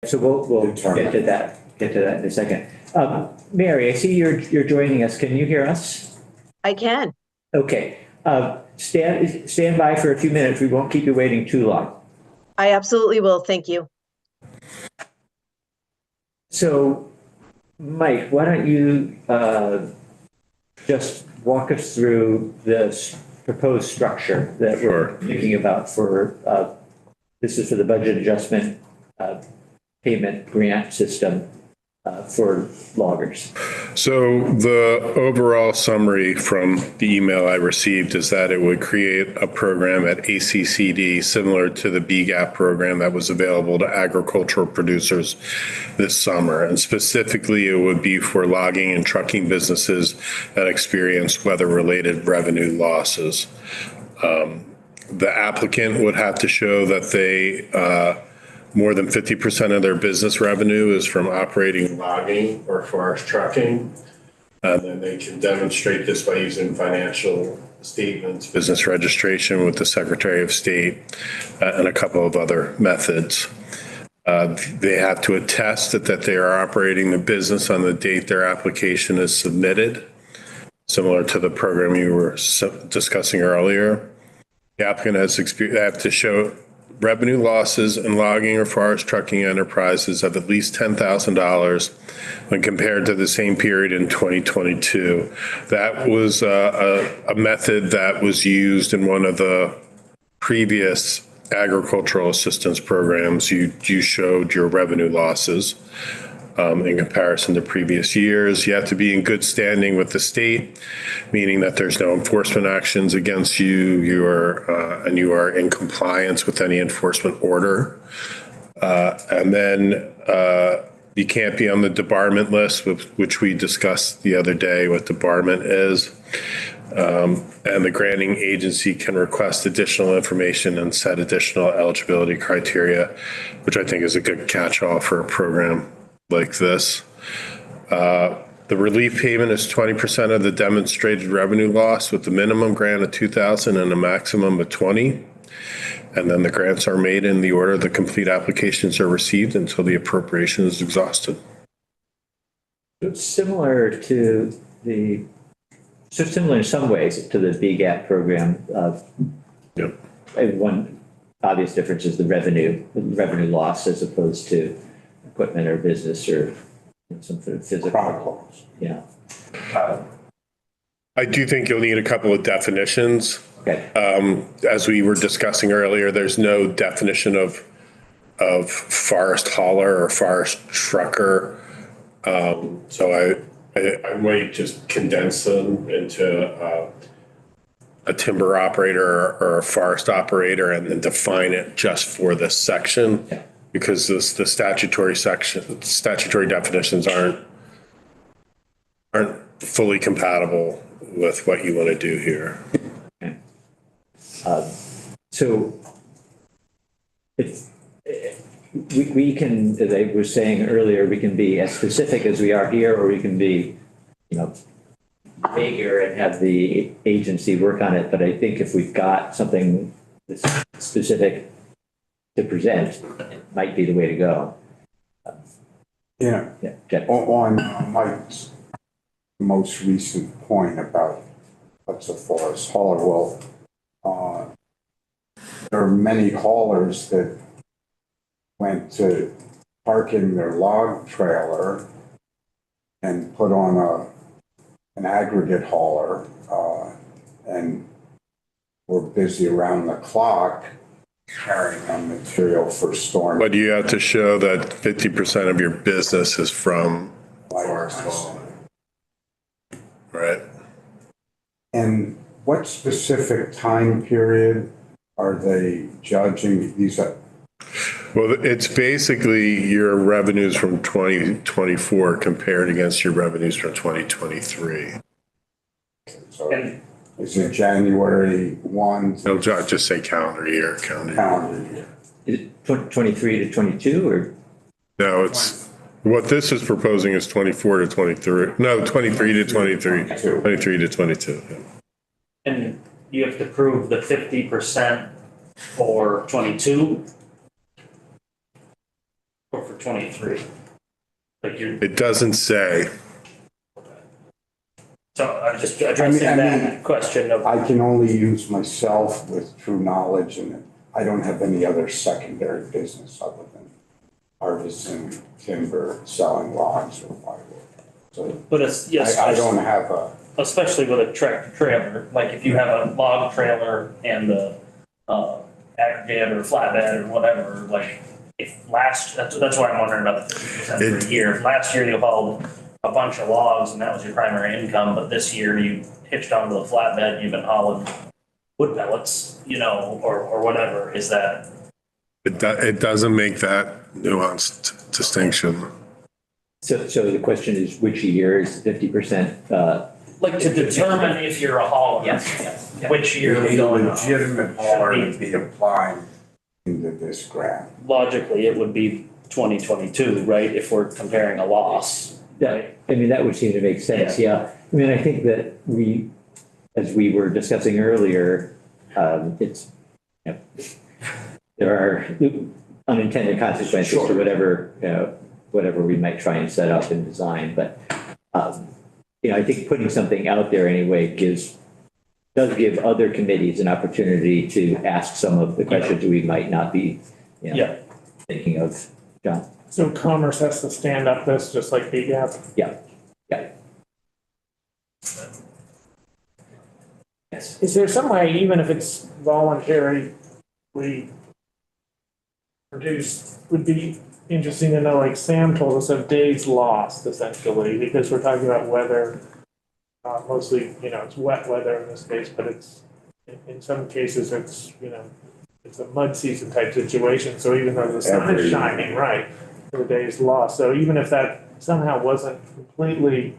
So we'll get to that in a second. Mary, I see you're joining us. Can you hear us? I can. Okay. Stand by for a few minutes. We won't keep you waiting too long. I absolutely will. Thank you. So, Mike, why don't you just walk us through this proposed structure that we're thinking about for, this is for the budget adjustment payment grant system for loggers. So the overall summary from the email I received is that it would create a program at ACCD similar to the BGAP program that was available to agricultural producers this summer. And specifically, it would be for logging and trucking businesses that experience weather-related revenue losses. The applicant would have to show that they more than 50% of their business revenue is from operating logging or forest trucking. And then they can demonstrate this by using financial statements, business registration with the Secretary of State, and a couple of other methods. They have to attest that they are operating the business on the date their application is submitted, similar to the program you were discussing earlier. The applicant they have to show revenue losses in logging or forest trucking enterprises of at least $10,000 when compared to the same period in 2022. That was a method that was used in one of the previous agricultural assistance programs. You showed your revenue losses in comparison to previous years. You have to be in good standing with the state, meaning that there's no enforcement actions against you. You are in compliance with any enforcement order. And then you can't be on the debarment list, which we discussed the other day what debarment is. And the granting agency can request additional information and set additional eligibility criteria, which I think is a good catch-all for a program like this. The relief payment is 20% of the demonstrated revenue loss with the minimum grant of $2,000 and a maximum of $20,000. And then the grants are made in the order the complete applications are received until the appropriation is exhausted. It's similar in some ways to the BGAP program. Yep. One obvious difference is the revenue loss as opposed to equipment or business or some sort of physical problems. Yeah. I do think you'll need a couple of definitions. Okay. As we were discussing earlier, there's no definition of forest hauler or forest trucker. So I might just condense them into a timber operator or a forest operator and then define it just for this section. Yeah. Because the statutory definitions aren't fully compatible with what you want to do here. Okay. So we can, as I was saying earlier, we can be as specific as we are here, or we can be, vaguer and have the agency work on it. But I think if we've got something that's specific to present, it might be the way to go. Yeah. Jeff. On Mike's most recent point about what's a forest hauler, well, there are many haulers that went to park in their log trailer and put on an aggregate hauler and were busy around the clock carrying on material for storm. But you have to show that 50% of your business is from forest hauling. Right. And what specific time period are they judging these at? Well, it's basically your revenues from 2024 compared against your revenues from 2023. So is it January 1? No, just say calendar year. Calendar year. Is it 23 to 22 or? No, it's what this is proposing is 24 to 23. No, 23 to 23. 23 to 22. Yeah. And you have to prove the 50% for 22. or for 23? Like you're, It doesn't say. so I'm just addressing I mean- that question of, I can only use myself with true knowledge, and I don't have any other secondary business other than harvesting timber, selling logs or plywood. So but it's, yes. I don't have a, Especially with a tractor trailer, like if you have a log trailer and the aggregate or flatbed or whatever, like if that's why I'm wondering about the 50% per year. If last year you hauled a bunch of logs and that was your primary income, but this year you hitched onto the flatbed and you've been hauling wood pellets, or whatever, is that? It doesn't make that nuanced distinction. So the question is, which year is 50%? Like to determine if you're a hauler. Yes. Which year are we a going on? legitimate hauler would be applying into this grant. Logically, it would be 2022, right? If we're comparing a loss. Yeah, I mean, that would seem to make sense, yeah. I mean, I think that as we were discussing earlier, it's, there are unintended consequences to whatever we might try and set up and design, but, I think putting something out there anyway does give other committees an opportunity to ask some of the questions we might not be, thinking of. John? So Commerce has to stand up this just like BGAP? Yeah. Yes. Is there some way, even if it's voluntary, we produce, would be interesting to know, like Sam told us, of days lost essentially, because we're talking about weather, mostly, it's wet weather in this case, but it's, in some cases, it's, it's a mud season type situation. So even though the sun is shining, right, the days lost. So even if that somehow wasn't completely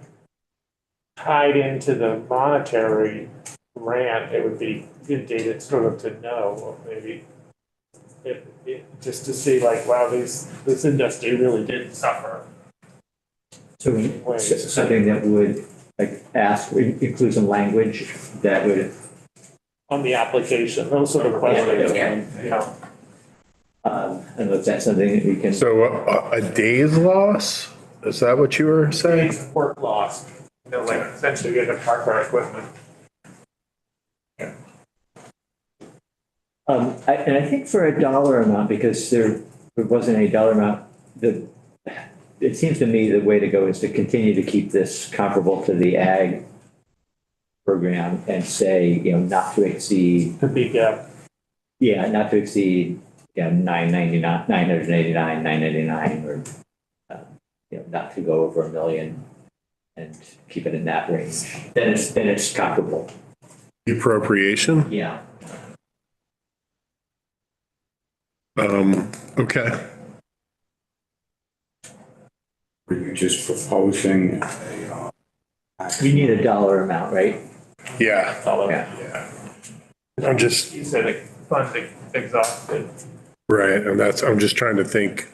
tied into the monetary grant, it would be good data sort of to know, or maybe just to see like, wow, this industry really did suffer. So something that would include some language that would. On the application, those sort of questions. Yeah. And if that's something that we can. So a day's loss? Is that what you were saying? Days of work lost, like essentially we had to park our equipment. And I think for a dollar amount, because there wasn't a dollar amount, it seems to me the way to go is to continue to keep this comparable to the ag program and say, not to exceed. The BGAP. Yeah, not to exceed, $989, $999, or, not to go over $1 million and keep it in that range. Then it's comparable. Appropriation? Yeah. Okay. Were you just proposing We need a dollar amount, right? Yeah. Yeah. I'm just, You said it funding exhausted. right. And I'm just trying to think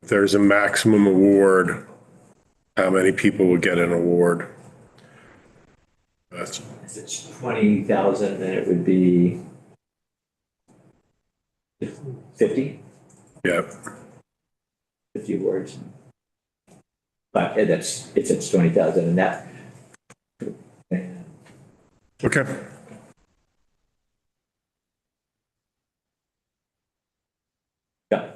if there's a maximum award, how many people would get an award? That's, If it's 20,000, then it would be 50 yeah. awards. But if it's 20,000 and that. Okay. Yeah.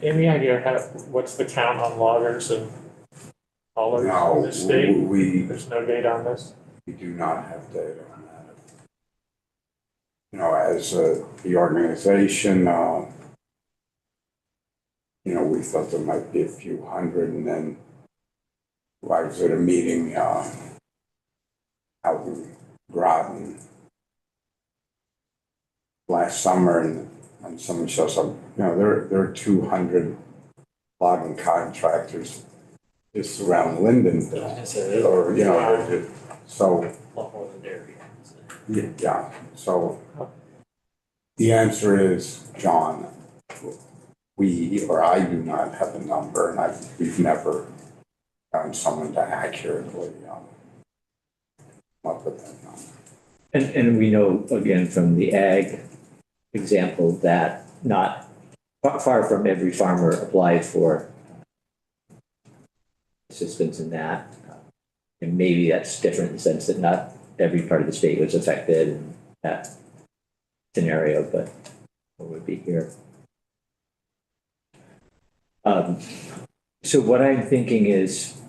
Any idea what's the count on loggers and haulers in no, this state? we There's no data on this? do not have data on that. As the organization, we thought there might be a few hundred, and then I was at a meeting out in Groton last summer, and someone shows up, there are 200 logging contractors just around Lindenville, or, so. A lot more than dairy. Yeah, so the answer is, John, I do not have a number, and we've never found someone to accurately come up with that number. And we know, again, from the ag example, that not far from every farmer applied for assistance in that. And maybe that's different in the sense that not every part of the state was affected in that scenario, but what would be here. So what I'm thinking is,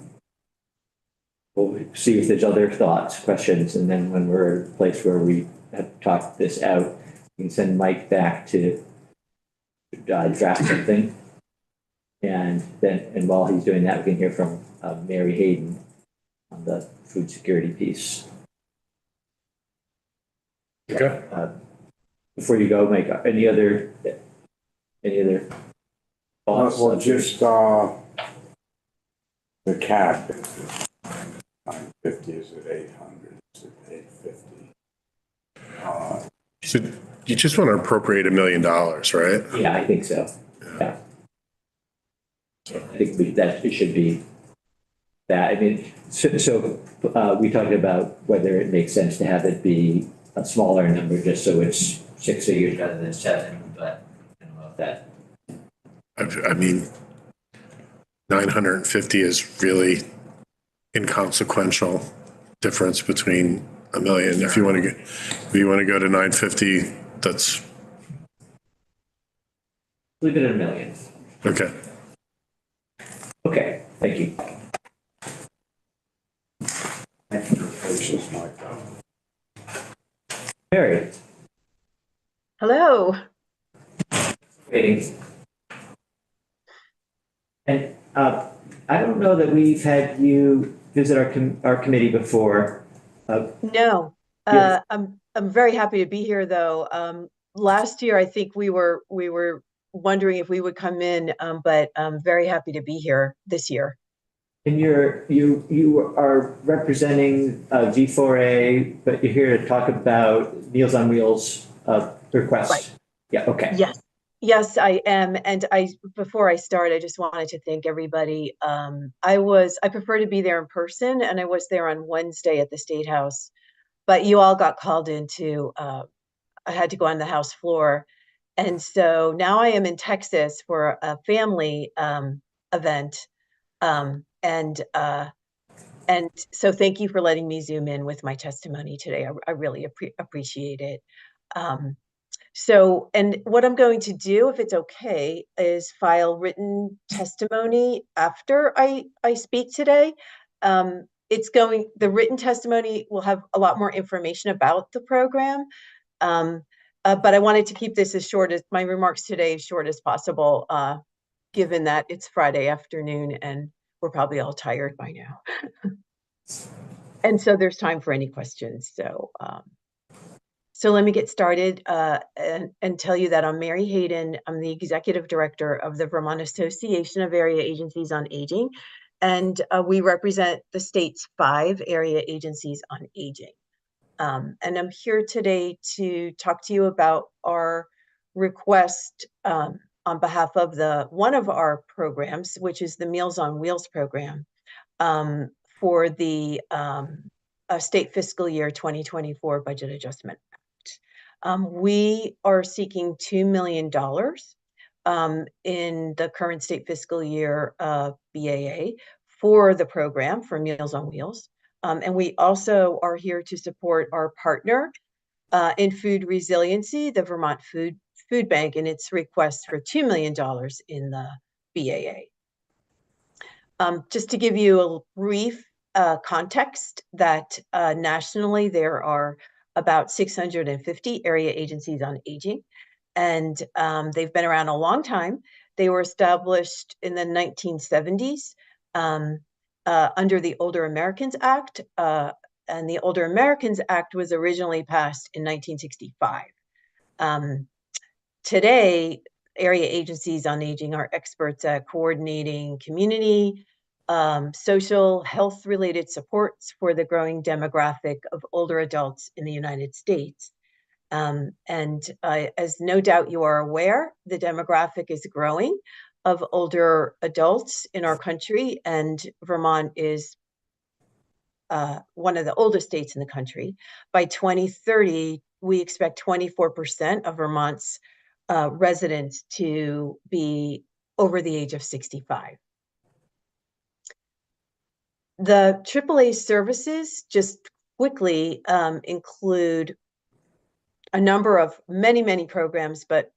we'll see if there's other thoughts, questions, and then when we're at a place where we have talked this out, we can send Mike back to draft something. And then, and while he's doing that, we can hear from Mary Hayden on the food security piece. Okay. Before you go, Mike, any other thoughts? Well, just, the cap, 950, is it 800, is it 850? So you just want to appropriate $1 million, right? Yeah, I think so. Yeah. I think that it should be that. I mean, so we talked about whether it makes sense to have it be a smaller number, just so it's 6 figures rather than 7, but I don't know if that. I mean, 950 is really inconsequential difference between $1 million. If you want to go to 950, that's Leave it at $1 million. okay. Okay, thank you. Patience, Mike. Mary, Hello. waiting. And I don't know that we've had you visit our committee before. No, Yes. I'm very happy to be here though. Last year, I think we were wondering if we would come in, but I'm very happy to be here this year. And you are representing V4A, but you're here to talk about Meals on Wheels request. Right. Yeah, okay. Yes, I am. And before I start, I just wanted to thank everybody. I prefer to be there in person, and I was there on Wednesday at the State House, but you all got called into, I had to go on the House floor. And so now I am in Texas for a family event. And so thank you for letting me zoom in with my testimony today. I really appreciate it. So, and what I'm going to do, if it's okay, is file written testimony after I speak today. The written testimony will have a lot more information about the program. But I wanted to keep this as short as my remarks today, as short as possible, given that it's Friday afternoon and we're probably all tired by now. And so there's time for any questions. So let me get started and tell you that I'm Mary Hayden. I'm the Executive Director of the Vermont Association of Area Agencies on Aging, and we represent the state's 5 area agencies on aging. And I'm here today to talk to you about our request on behalf of one of our programs, which is the Meals on Wheels program, for the state fiscal year 2024 budget adjustment. We are seeking $2 million in the current state fiscal year BAA for the program for Meals on Wheels. And we also are here to support our partner in food resiliency, the Vermont Food Bank, and its request for $2 million in the BAA. Just to give you a brief context that nationally there are about 650 area agencies on aging, and they've been around a long time. They were established in the 1970s under the Older Americans Act, and the Older Americans Act was originally passed in 1965. Today, area agencies on aging are experts at coordinating community, social health-related supports for the growing demographic of older adults in the United States. And as no doubt you are aware, the demographic is growing of older adults in our country, and Vermont is one of the oldest states in the country. By 2030, we expect 24% of Vermont's residents to be over the age of 65. The AAA services just quickly include a number of many programs, but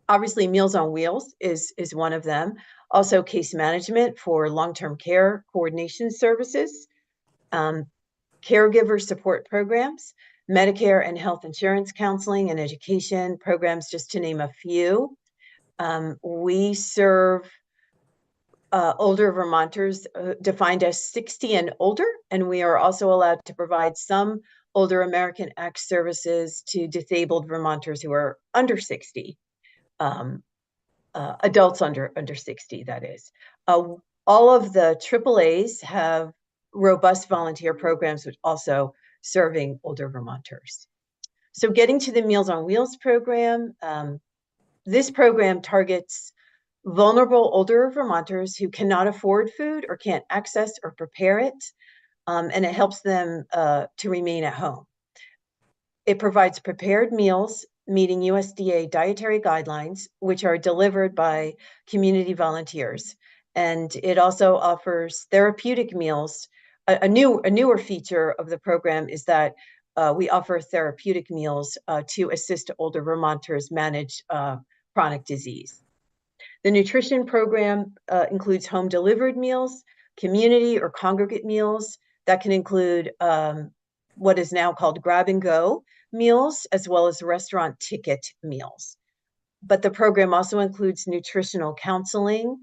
obviously Meals on Wheels is one of them. Also case management for long-term care coordination services, caregiver support programs, Medicare and health insurance counseling and education programs, just to name a few. We serve older Vermonters defined as 60 and older, and we are also allowed to provide some Older American Act services to disabled Vermonters who are under 60, adults under 60, that is. All of the AAAs have robust volunteer programs, which also serving older Vermonters. So getting to the Meals on Wheels program, this program targets vulnerable older Vermonters who cannot afford food or can't access or prepare it, and it helps them to remain at home. It provides prepared meals meeting USDA dietary guidelines, which are delivered by community volunteers. And it also offers therapeutic meals. A newer feature of the program is that we offer therapeutic meals to assist older Vermonters manage chronic disease. The nutrition program includes home delivered meals, community or congregate meals that can include what is now called grab and go meals, as well as restaurant ticket meals. But the program also includes nutritional counseling,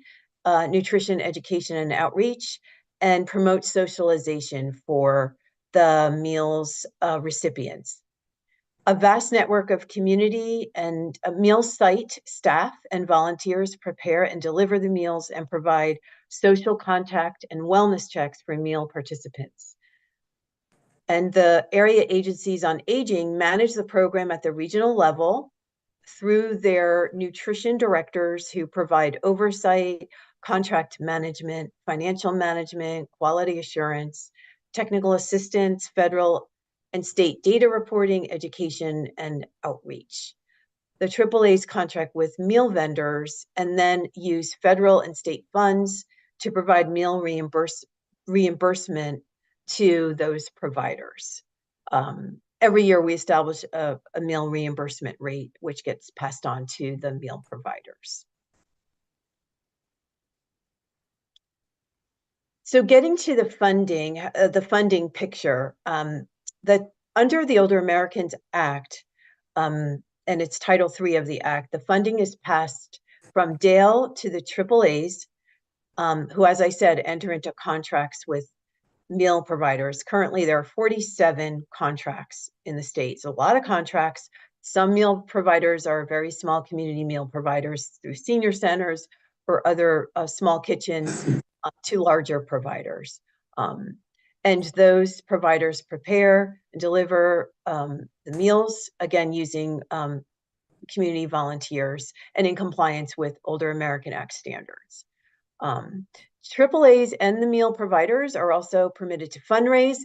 nutrition education and outreach, and promotes socialization for the meals recipients. A vast network of community and meal site staff and volunteers prepare and deliver the meals and provide social contact and wellness checks for meal participants. And the area agencies on aging manage the program at the regional level through their nutrition directors who provide oversight, contract management, financial management, quality assurance, technical assistance, federal and state data reporting, education, and outreach. The AAA's contract with meal vendors and then use federal and state funds to provide meal reimbursement to those providers. Every year we establish a meal reimbursement rate, which gets passed on to the meal providers. So getting to the funding picture, under the Older Americans Act, and it's Title III of the Act, the funding is passed from Dale to the AAAs, who, as I said, enter into contracts with meal providers. Currently, there are 47 contracts in the state. So a lot of contracts. Some meal providers are very small community meal providers through senior centers or other small kitchens to larger providers. And those providers prepare and deliver the meals, again, using community volunteers and in compliance with Older American Act standards. AAAs and the meal providers are also permitted to fundraise,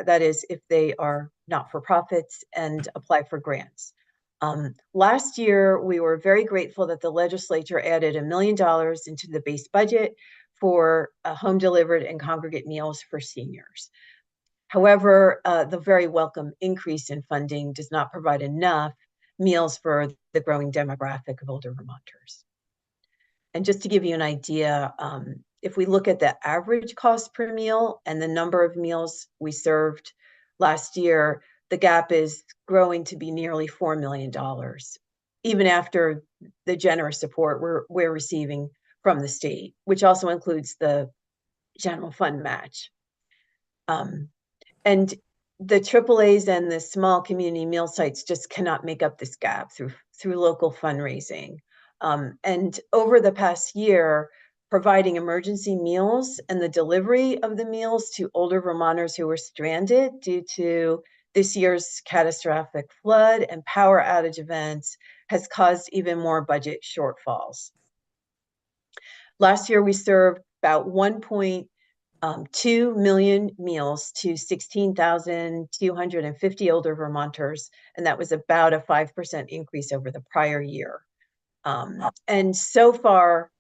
that is, if they are not-for-profits, and apply for grants. Last year, we were very grateful that the legislature added $1 million into the base budget for home-delivered and congregate meals for seniors. However, the very welcome increase in funding does not provide enough meals for the growing demographic of older Vermonters. And just to give you an idea, if we look at the average cost per meal and the number of meals we served last year, the gap is growing to be nearly $4 million, even after the generous support we're receiving from the state, which also includes the general fund match. And the AAAs and the small community meal sites just cannot make up this gap through local fundraising. And over the past year, providing emergency meals and the delivery of the meals to older Vermonters who were stranded due to this year's catastrophic flood and power outage events has caused even more budget shortfalls. Last year, we served about 1.2 million meals to 16,250 older Vermonters, and that was about a 5% increase over the prior year. And so far,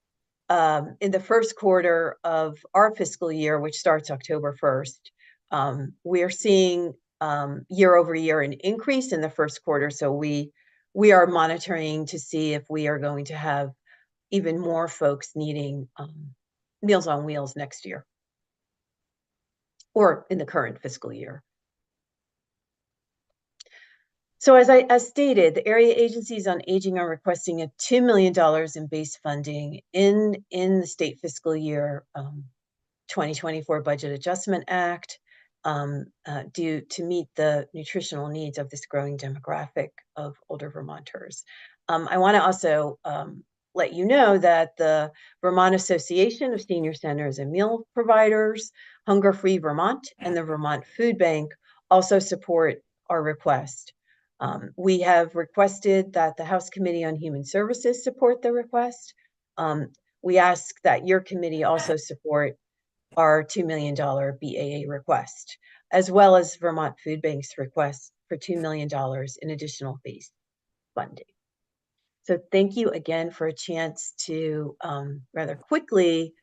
in the first quarter of our fiscal year, which starts October 1st, we're seeing year over year an increase in the first quarter. So we are monitoring to see if we are going to have even more folks needing Meals on Wheels next year or in the current fiscal year. So as stated, the area agencies on aging are requesting a $2 million in base funding in the state fiscal year 2024 Budget Adjustment Act due to meet the nutritional needs of this growing demographic of older Vermonters. I want to also let you know that the Vermont Association of Senior Centers and Meal Providers, Hunger Free Vermont, and the Vermont Food Bank also support our request. We have requested that the House Committee on Human Services support the request. We ask that your committee also support our $2 million BAA request, as well as Vermont Food Bank's request for $2 million in additional base funding. So thank you again for a chance to rather quickly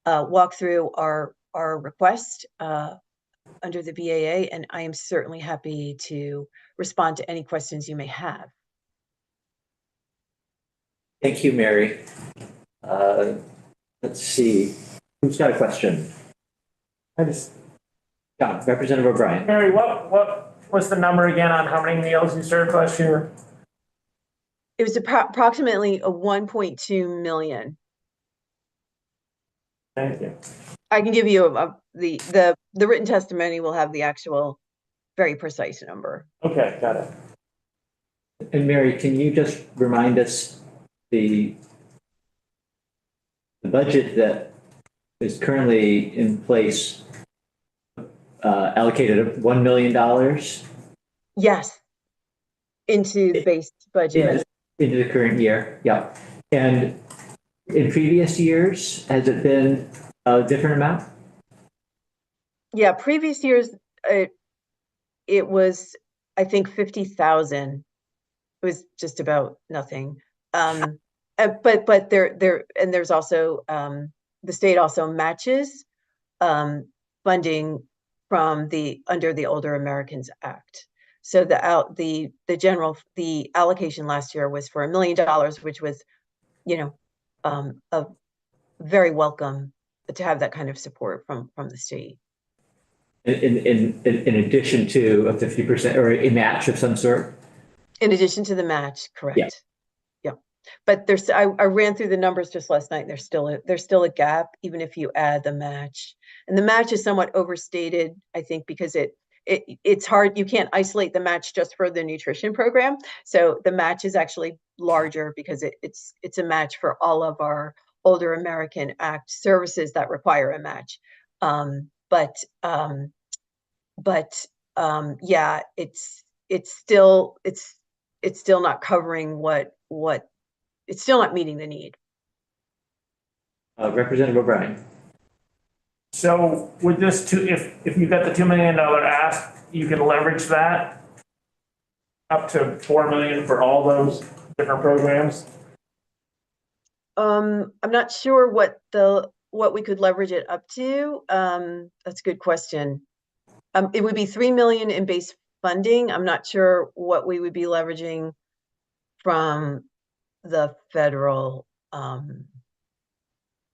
walk through our request under the BAA, and I am certainly happy to respond to any questions you may have. Thank you, Mary. Let's see, who's got a question? John, Representative O'Brien. Mary, what was the number again on how many meals you served last year? It was approximately a 1.2 million. Thank you. I can give you the written testimony will have the actual very precise number. Okay, got it. And Mary, can you just remind us the budget that is currently in place allocated $1 million? Yes, into the base budget. Into the current year, yeah. And in previous years, has it been a different amount? Yeah, previous years, it was, I think, 50,000. It was just about nothing. But there's also the state also matches funding from under the Older Americans Act. So the allocation last year was for $1 million, which was, a very welcome to have that kind of support from the state. In addition to a 50% or a match of some sort? In addition to the match, correct. Yeah. But I ran through the numbers just last night. There's still a gap, even if you add the match. And the match is somewhat overstated, I think, because it's hard. You can't isolate the match just for the nutrition program. So the match is actually larger because it's a match for all of our Older American Act services that require a match. Yeah, it's still not covering what it's still not meeting the need. Representative O'Brien. So with this if you got the $2 million ask, you can leverage that up to $4 million for all those different programs? I'm not sure what we could leverage it up to. That's a good question. It would be $3 million in base funding. I'm not sure what we would be leveraging from the federal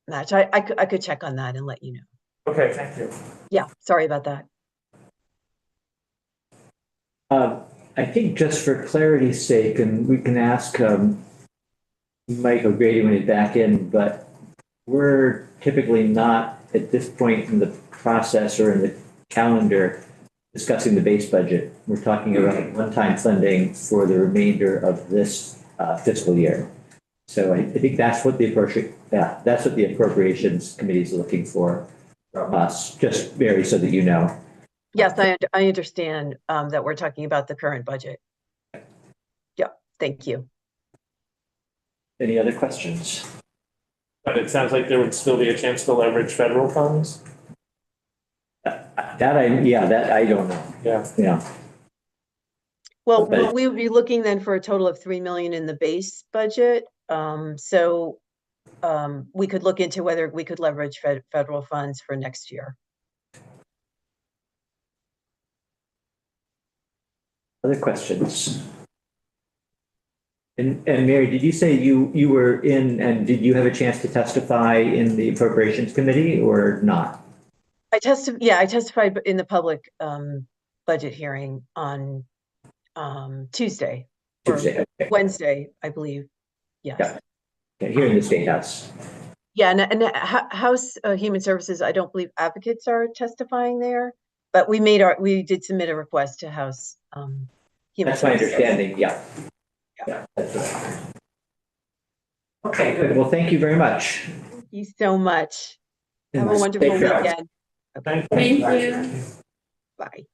match. I could check on that and let you know. Okay, thank you. Yeah, sorry about that. I think just for clarity's sake, and we can ask Mike O'Grady when he's back in, but we're typically not at this point in the process or in the calendar discussing the base budget. We're talking about one-time funding for the remainder of this fiscal year. So I think that's what the Appropriations Committee is looking for from us, just Mary, so that you know. Yes, I understand that we're talking about the current budget. Yeah, thank you. Any other questions? But it sounds like there would still be a chance to leverage federal funds? That I don't know. Yeah. Well, we would be looking then for a total of $3 million in the base budget So we could look into whether we could leverage federal funds for next year. Other questions? And Mary, did you say you were in, and did you have a chance to testify in the Appropriations Committee or not? I testified in the public budget hearing on Tuesday. Or Tuesday, okay. Wednesday, I believe. Yes. Yeah. Okay, here in the State House. Yeah, and House Human Services, I don't believe advocates are testifying there, but we did submit a request to House Human That's my Services. understanding, yeah. Yeah, that's right. Okay, good. Well, thank you very much. Thank you so much. And Have a wonderful safe travels. weekend. Thank you. Thank you. Bye.